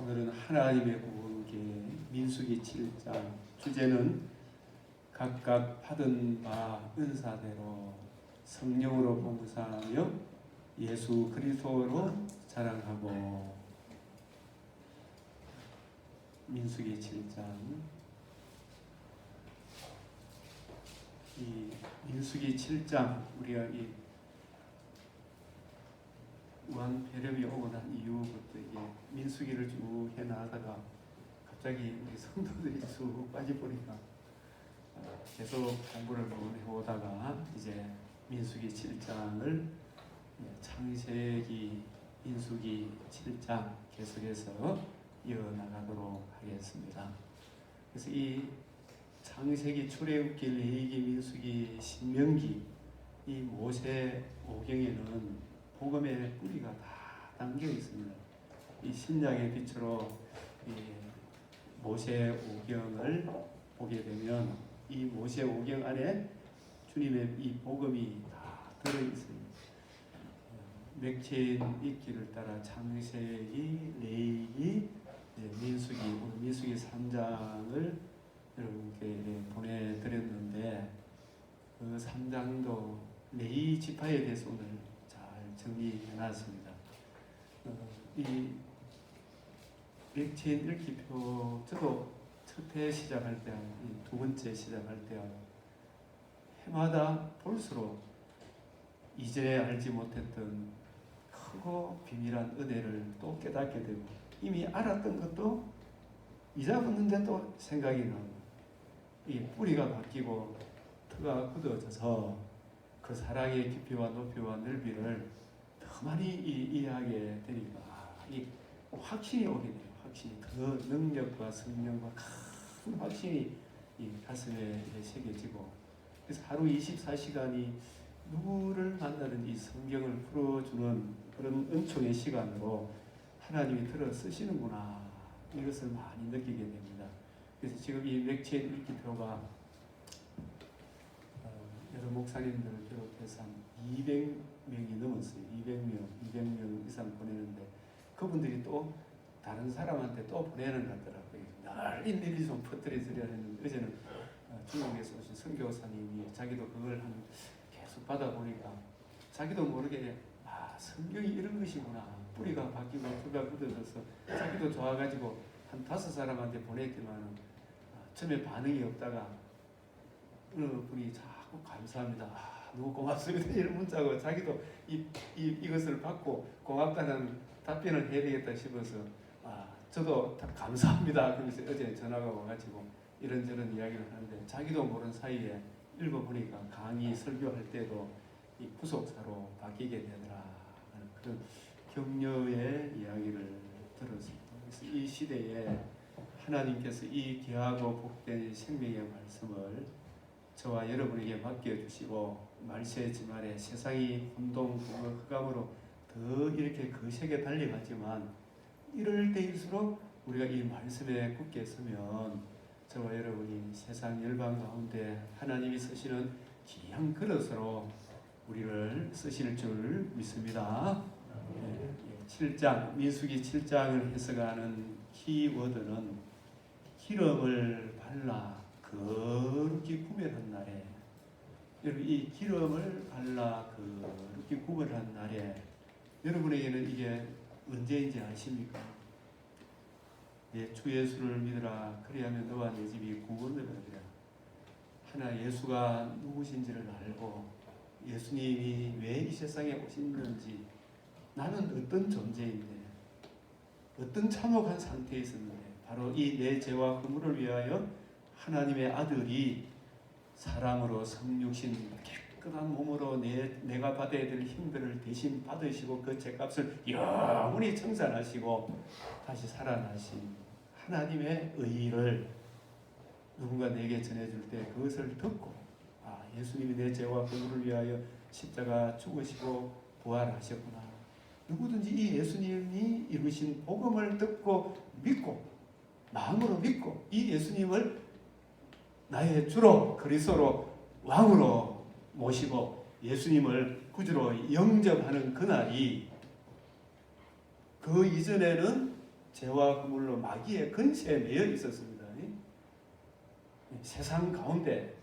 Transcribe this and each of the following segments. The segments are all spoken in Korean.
오늘은 하나님의 구원계 민수기 7장 주제는 각각 받은 바 은사대로 성령으로 봉사하며 예수 그리스도로 자랑하고. 민수기 7장. 이 민수기 7장 우리가 이 왕 베렙이 오고 난 이후부터 이게 민수기를 쭉 해나가다가 갑자기 우리 성도들이 쭉 빠져보니까 계속 공부를 해오다가 이제 민수기 7장을 창세기 민수기 7장 계속해서 이어나가도록 하겠습니다. 그래서 이 창세기, 출애굽기, 레위기, 민수기, 신명기 이 모세 오경에는 복음의 뿌리가 다 담겨 있습니다. 이 신약의 빛으로 이 모세 오경을 보게 되면 이 모세 오경 안에 주님의 이 복음이 다 들어 있습니다. 맥체인 읽기를 따라 창세기, 레위기, 민수기 3장을 여러분께 보내드렸는데 그 3장도 레위 지파에 대해서 오늘 정리해놨습니다. 이 맥체인 읽기표 저도 첫 회 시작할 때, 두 번째 시작할 때 해마다 볼수록 이전에 알지 못했던 크고 비밀한 은혜를 또 깨닫게 되고 이미 알았던 것도 잊어버렸는데 또 생각이 나고 이 뿌리가 바뀌고 터가 굳어져서 그 사랑의 깊이와 높이와 넓이를 더 많이 이해하게 되니까 이 확신이 오게 돼요. 확신이 그 능력과 성령과 큰 확신이 이 가슴에 새겨지고 그래서 하루 24시간이 누구를 만나든 이 성경을 풀어주는 그런 은총의 시간으로 하나님이 들어 쓰시는구나 이것을 많이 느끼게 됩니다. 그래서 지금 이 맥체인 읽기표가 여러 목사님들을 비롯해서 한 200명이 넘었어요. 200명 이상 보내는데 그분들이 또 다른 사람한테 또 보내는 것 같더라고요. 늘 일일이 좀 퍼뜨려드려야 했는데 어제는 중국에서 오신 선교사님이 자기도 그걸 계속 받아보니까 자기도 모르게 성경이 이런 것이구나. 뿌리가 바뀌고 뿌리가 굳어져서 자기도 좋아가지고 한 5사람한테 보냈지만 처음에 반응이 없다가 어느 분이 자꾸 감사합니다. 너무 고맙습니다. 이런 문자고 자기도 이것을 받고 고맙다는 답변을 해야 되겠다 싶어서 저도 감사합니다. 그러면서 어제 전화가 와가지고 이런저런 이야기를 하는데 자기도 모르는 사이에 읽어보니까 강의 설교할 때도 이 부속사로 바뀌게 되더라 하는 그런 격려의 이야기를 들었습니다. 그래서 이 시대에 하나님께서 이 귀하고 복된 생명의 말씀을 저와 여러분에게 맡겨주시고 말세의 주말에 세상이 혼동, 흑암으로 더 이렇게 거세게 달려가지만 이럴 때일수록 우리가 이 말씀에 굳게 서면 저와 여러분이 세상 열방 가운데 하나님이 쓰시는 귀한 그릇으로 우리를 쓰실 줄 믿습니다. 7장, 민수기 7장을 해석하는 키워드는 기름을 발라 거룩히 구별한 날에, 여러분 이 기름을 발라 거룩히 구별한 날에 여러분에게는 이게 언제인지 아십니까? 주 예수를 믿으라 그리하면 너와 내 집이 구원을 얻으리라. 하나 예수가 누구신지를 알고 예수님이 왜 이 세상에 오셨는지 나는 어떤 존재인데 어떤 참혹한 상태에 있었는데 바로 이 내 죄와 허물을 위하여 하나님의 아들이 사람으로 성육신 깨끗한 몸으로 내가 받아야 될 힘들을 대신 받으시고 그 죄값을 영원히 청산하시고 다시 살아나신 하나님의 의를 누군가 내게 전해줄 때 그것을 듣고 예수님이 내 죄와 허물을 위하여 십자가 죽으시고 부활하셨구나. 누구든지 이 예수님이 이루신 복음을 듣고 믿고 마음으로 믿고 이 예수님을 나의 주로 그리스도로 왕으로 모시고 예수님을 구주로 영접하는 그날이 그 이전에는 죄와 허물로 마귀의 근세에 매여 있었습니다. 세상 가운데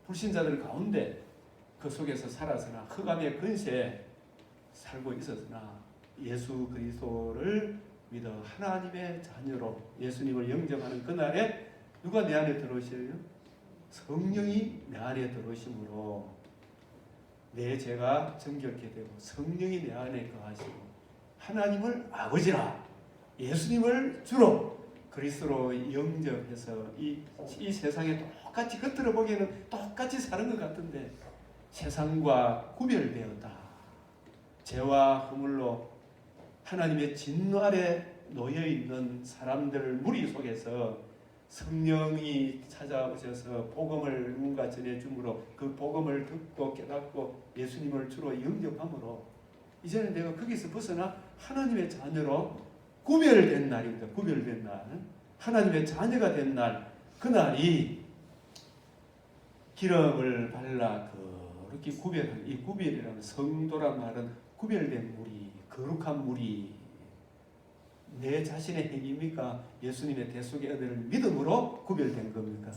불신자들 가운데 그 속에서 살았으나 흑암의 근세에 살고 있었으나 예수 그리스도를 믿어 하나님의 자녀로 예수님을 영접하는 그날에 누가 내 안에 들어오셔요? 성령이 내 안에 들어오심으로 내 죄가 정결케 되고 성령이 내 안에 거하시고 하나님을 아버지라 예수님을 주로 그리스도로 영접해서 이 세상에 똑같이 겉으로 보기에는 똑같이 사는 것 같은데 세상과 구별되었다. 죄와 허물로 하나님의 진노 아래 놓여있는 사람들 무리 속에서 성령이 찾아오셔서 복음을 누군가 전해줌으로 그 복음을 듣고 깨닫고 예수님을 주로 영접함으로 이제는 내가 거기서 벗어나 하나님의 자녀로 구별된 날입니다. 구별된 날. 하나님의 자녀가 된 날. 그날이 기름을 발라 그렇게 구별한 이 구별이라는 성도란 말은 구별된 무리, 거룩한 무리. 내 자신의 행위입니까? 예수님의 대속의 은혜를 믿음으로 구별된 겁니까?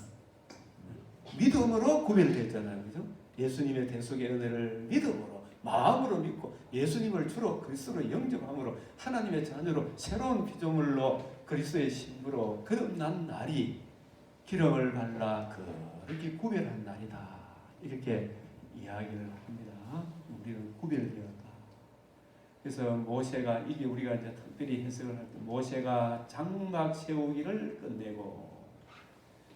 믿음으로 구별됐잖아요. 그죠? 예수님의 대속의 은혜를 믿음으로 마음으로 믿고 예수님을 주로 그리스도로 영접함으로 하나님의 자녀로 새로운 피조물로 그리스도의 신부로 거듭난 날이 기름을 발라 그렇게 구별한 날이다. 이렇게 이야기를 합니다. 우리는 구별되었다. 그래서 모세가 이게 우리가 이제 특별히 해석을 할 때 모세가 장막 세우기를 끝내고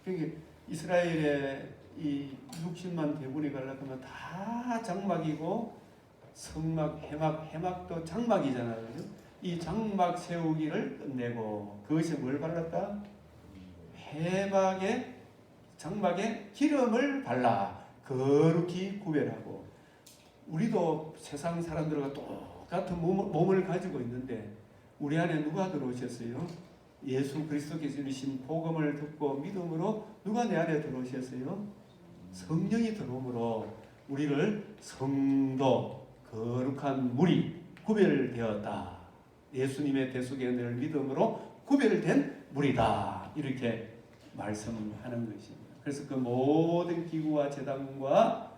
그러니까 이스라엘의 이 60만 대군이 가려면 다 장막이고 성막, 해막도 장막이잖아요. 그죠? 이 장막 세우기를 끝내고 그것이 뭘 발랐다? 해막에 장막에 기름을 발라 거룩히 구별하고 우리도 세상 사람들과 똑같은 몸을 가지고 있는데 우리 안에 누가 들어오셨어요? 예수 그리스도께서 주신 복음을 듣고 믿음으로 누가 내 안에 들어오셨어요? 성령이 들어오므로 우리를 성도 거룩한 무리 구별되었다. 예수님의 대속의 은혜를 믿음으로 구별된 무리다. 이렇게 말씀하는 것입니다. 그래서 그 모든 기구와 제단과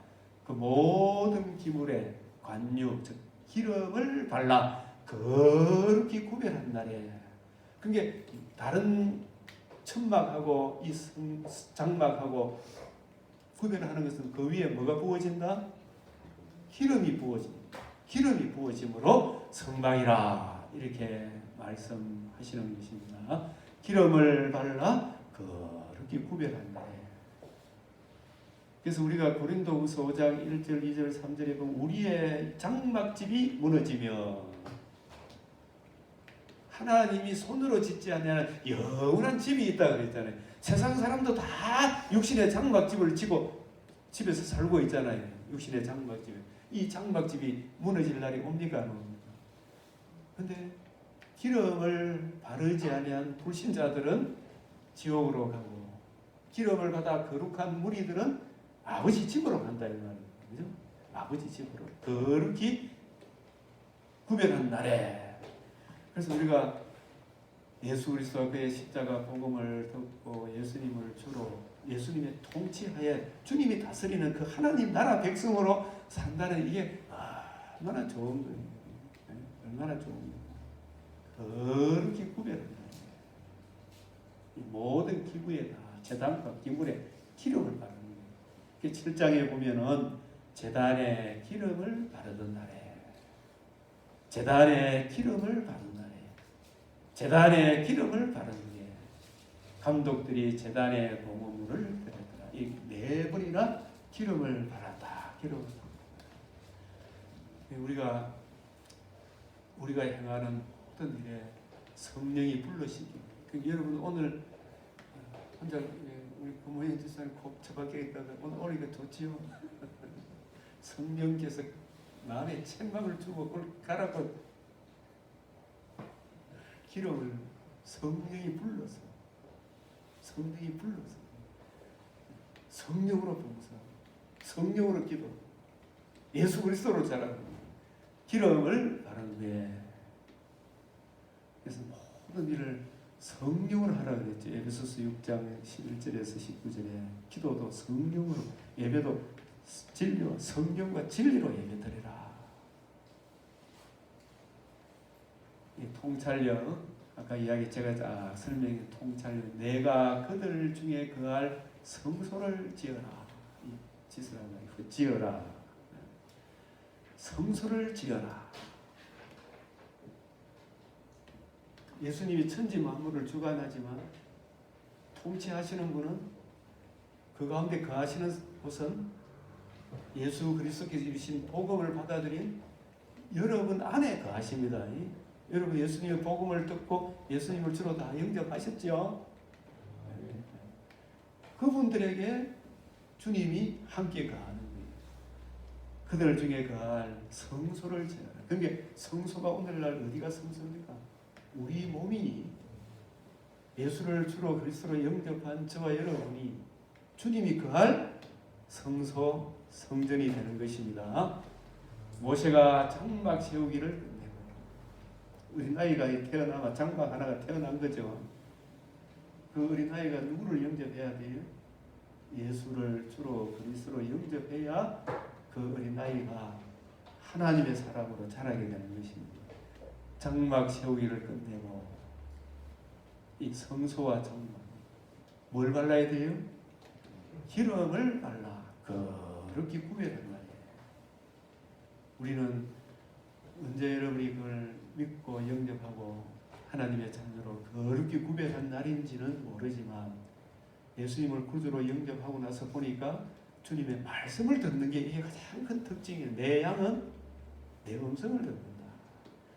그 모든 기물에 관유, 즉 기름을 발라 거룩히 구별한 날에 그게 다른 천막하고 이 장막하고 구별하는 것은 그 위에 뭐가 부어진다? 기름이 부어집니다. 기름이 부어짐으로 성막이라 이렇게 말씀하시는 것입니다. 기름을 발라 그렇게 구별한다. 그래서 우리가 고린도후서 5장 1절, 2절, 3절에 보면 우리의 장막집이 무너지며 하나님이 손으로 짓지 않는 영원한 집이 있다 그랬잖아요. 세상 사람도 다 육신의 장막집을 지고 집에서 살고 있잖아요. 육신의 장막집. 이 장막집이 무너질 날이 옵니까? 안 옵니까? 근데 기름을 바르지 아니한 불신자들은 지옥으로 가고 기름을 받아 거룩한 무리들은 아버지 집으로 간다 이 말이에요. 그죠? 아버지 집으로 거룩히 구별한 날에 그래서 우리가 예수 그리스도와 그의 십자가 복음을 듣고 예수님을 주로 예수님의 통치하에 주님이 다스리는 그 하나님 나라 백성으로 산다는 이게 얼마나 좋은 거예요. 얼마나 좋은 거예요. 그렇게 구별한다. 이 모든 기구에 다 제단과 기물에 기름을 바르는 거예요. 7장에 보면은 제단에 기름을 바르던 날에 제단에 기름을 바르는 날에 제단에 기름을 바르는 게 감독들이 제단에 봉헌물을 드렸더라. 이 네 번이나 기름을 발랐다. 기름을 우리가 행하는 어떤 일에 성령이 불러시기. 여러분 오늘 혼자 우리 부모님 집사님 처박혀 있다가 오늘 이거 좋지요. 성령께서 마음에 책망을 주고 그걸 가라고 기름을 성령이 불러서 성령으로 봉사, 성령으로 기도, 예수 그리스도로 자라는 기름을 바르는데 그래서 모든 일을 성령으로 하라 그랬죠. 에베소서 6장 11절에서 19절에 기도도 성령으로, 예배도 진리와 성령과 진리로 예배드리라. 이 통찰력, 아까 이야기 제가 설명한 통찰력, 내가 그들 중에 거할 성소를 지어라. 이 지으라고 지어라. 성소를 지어라. 예수님이 천지 만물을 주관하지만 통치하시는 분은, 그 가운데 거하시는 곳은 예수 그리스도께서 이루신 복음을 받아들인 여러분 안에 거하십니다. 여러분 예수님의 복음을 듣고 예수님을 주로 다 영접하셨죠? 그분들에게 주님이 함께 거하는 거예요. 그들 중에 거할 성소를 지어라. 그러니까 성소가 오늘날 어디가 성소입니까? 우리 몸이 예수를 주로 그리스도로 영접한 저와 여러분이 주님이 거할 성소, 성전이 되는 것입니다. 모세가 장막 세우기를 끝내고, 어린아이가 태어나면 장막 하나가 태어난 거죠. 그 어린아이가 누구를 영접해야 돼요? 예수를 주로 그리스도로 영접해야 그 어린아이가 하나님의 사람으로 자라게 되는 것입니다. 장막 세우기를 끝내고 이 성소와 장막, 뭘 발라야 돼요? 기름을 발라 거룩히 구별한 말이에요. 우리는 언제 여러분이 그걸 믿고 영접하고 하나님의 자녀로 거룩히 구별한 날인지는 모르지만, 예수님을 구주로 영접하고 나서 보니까 주님의 말씀을 듣는 게 이게 가장 큰 특징이에요. 내 양은 내 음성을 듣는다.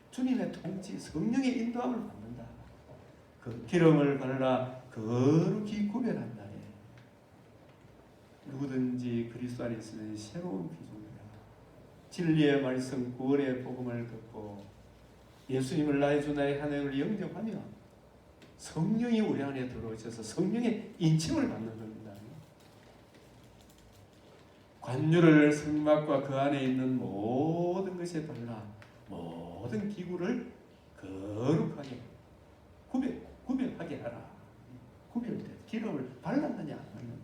주님의 통치, 성령의 인도함을 받는다. 그 기름을 발라 거룩히 구별한다. 누구든지 그리스도 안에 있으면 새로운 피조물이라. 진리의 말씀, 구원의 복음을 듣고 예수님을 나의 주 나의 하나님을 영접하며 성령이 우리 안에 들어오셔서 성령의 인침을 받는 겁니다. 관유를 성막과 그 안에 있는 모든 것에 발라 모든 기구를 거룩하게 구별하게 하라. 구별돼. 기름을 발랐느냐 안 발랐느냐.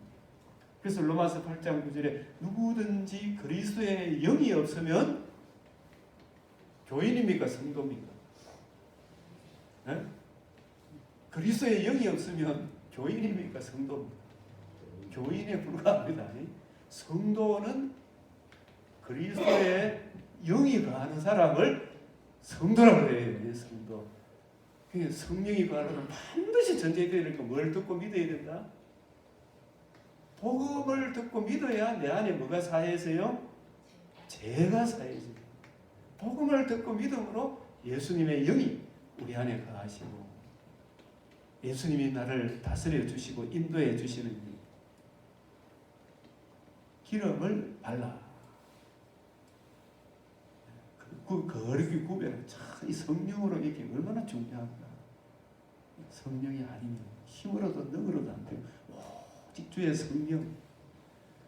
그래서 로마서 8장 9절에 누구든지 그리스도의 영이 없으면 교인입니까? 성도입니까? 네? 그리스도의 영이 없으면 교인입니까? 성도입니까? 교인에 불과합니다. 성도는 그리스도의 영이 거하는 사람을 성도라고 해요. 성도. 그러니까 성령이 거하려면 반드시 전제해야 되니까 뭘 듣고 믿어야 된다? 복음을 듣고 믿어야 내 안에 뭐가 사해져요? 죄가 사해져요. 복음을 듣고 믿음으로 예수님의 영이 우리 안에 거하시고 예수님이 나를 다스려 주시고 인도해 주시는 기름을 발라. 그 거룩히 구별은 참 이 성령으로 이렇게 얼마나 중요한가. 성령이 아니면 힘으로도 능으로도 안 돼요. 오직 주의 성령,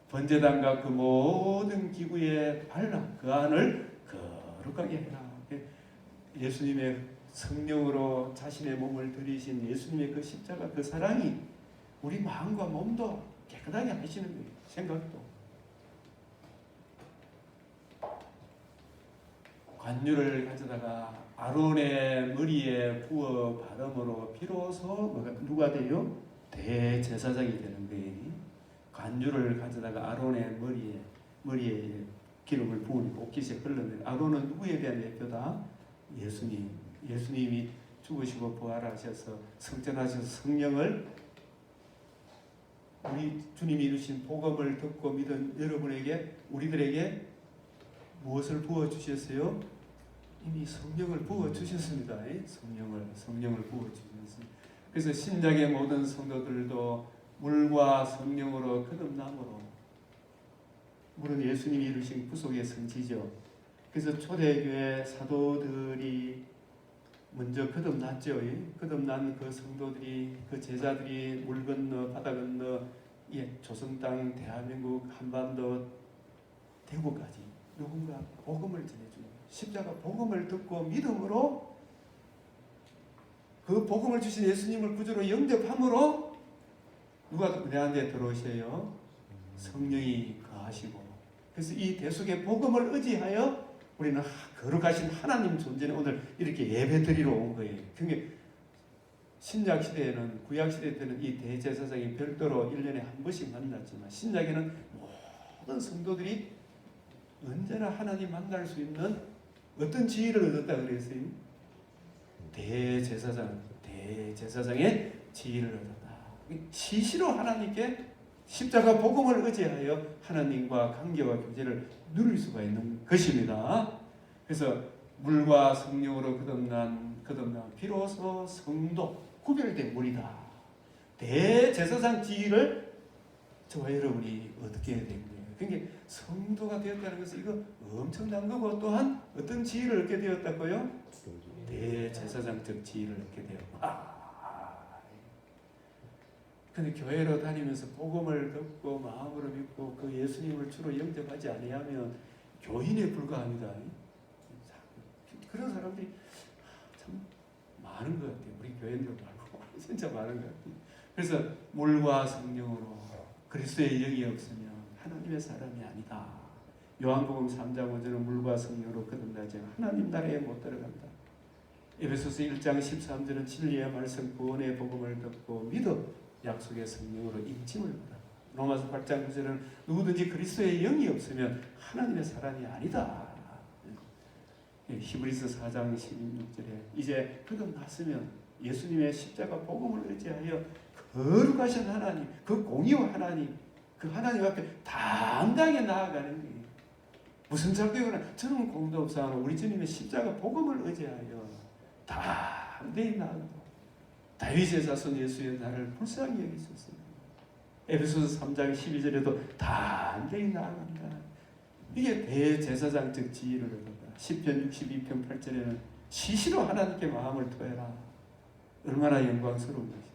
번제단과 그 모든 기구에 발라 그 안을 거룩하게 해라. 예수님의 성령으로 자신의 몸을 들이신 예수님의 그 십자가, 그 사랑이 우리 마음과 몸도 깨끗하게 하시는 거예요. 생각도. 관유를 가져다가 아론의 머리에 부어 바름으로 비로소 누가 돼요? 대제사장이 되는 거예요. 관유를 가져다가 아론의 머리에 기름을 부으니까 옷깃이 흘렀는데, 아론은 누구에 대한 대표다? 예수님. 예수님이 죽으시고 부활하셔서 성전하셔서 성령을 우리 주님이 이루신 복음을 듣고 믿은 여러분에게, 우리들에게 무엇을 부어주셨어요? 이미 성령을 부어주셨습니다. 성령을 부어주셨습니다. 그래서 신약의 모든 성도들도 물과 성령으로 거듭남으로, 물은 예수님이 이루신 구속의 성취죠. 그래서 초대교회 사도들이 먼저 거듭났죠. 거듭난 그 성도들이, 그 제자들이 물 건너 바다 건너 조선 땅, 대한민국, 한반도, 대구까지 누군가 복음을 전해주는, 십자가 복음을 듣고 믿음으로 그 복음을 주신 예수님을 구주로 영접함으로 누가 내 안에 들어오세요? 성령이 거하시고. 그래서 이 대속의 복음을 의지하여 우리는 거룩하신 하나님 존재는 오늘 이렇게 예배드리러 온 거예요. 그게 신약 시대에는, 구약 시대 때는 이 대제사장이 별도로 1년에 한 번씩 만났지만 신약에는 모든 성도들이 언제나 하나님 만날 수 있는 어떤 지위를 얻었다 그랬어요? 대제사장의 지위를 얻었다. 시시로 하나님께 십자가 복음을 의지하여 하나님과 관계와 교제를 누릴 수가 있는 것입니다. 그래서 물과 성령으로 거듭난 비로소 성도, 구별된 물이다. 대제사장 지위를 저와 여러분이 얻게 된 거예요. 그러니까 성도가 되었다는 것은 이거 엄청난 거고, 또한 어떤 지위를 얻게 되었다고요? 대제사장적 지위를 얻게 되었고. 근데 교회로 다니면서 복음을 듣고 마음으로 믿고 그 예수님을 주로 영접하지 아니하면 교인에 불과합니다. 그런 사람들이 참 많은 것 같아요. 우리 교인들 말고 진짜 많은 것 같아요. 그래서 물과 성령으로 그리스도의 영이 없으면 하나님의 사람이 아니다. 요한복음 3장 5절은 물과 성령으로 거듭나지 않으면 하나님 나라에 못 들어간다. 에베소서 1장 13절은 진리의 말씀 구원의 복음을 듣고 믿어 약속의 성령으로 인침을 받아. 로마서 8장 9절은 누구든지 그리스도의 영이 없으면 하나님의 사람이 아니다. 히브리서 4장 16절에 이제 거듭났으면 예수님의 십자가 복음을 의지하여 거룩하신 하나님, 그 공의와 하나님, 그 하나님 앞에 당당히 나아가는 거예요. 무슨 자격이나 저는 공도 없사하노 우리 주님의 십자가 복음을 의지하여 담대히 나아가고 다윗의 자손 예수의 나를 불쌍히 여기셨습니다. 에베소서 3장 12절에도 담대히 나아간다. 이게 대제사장적 지위를 얻었다. 시편 62편 8절에는 시시로 하나님께 마음을 토해라. 얼마나 영광스러운 것이야.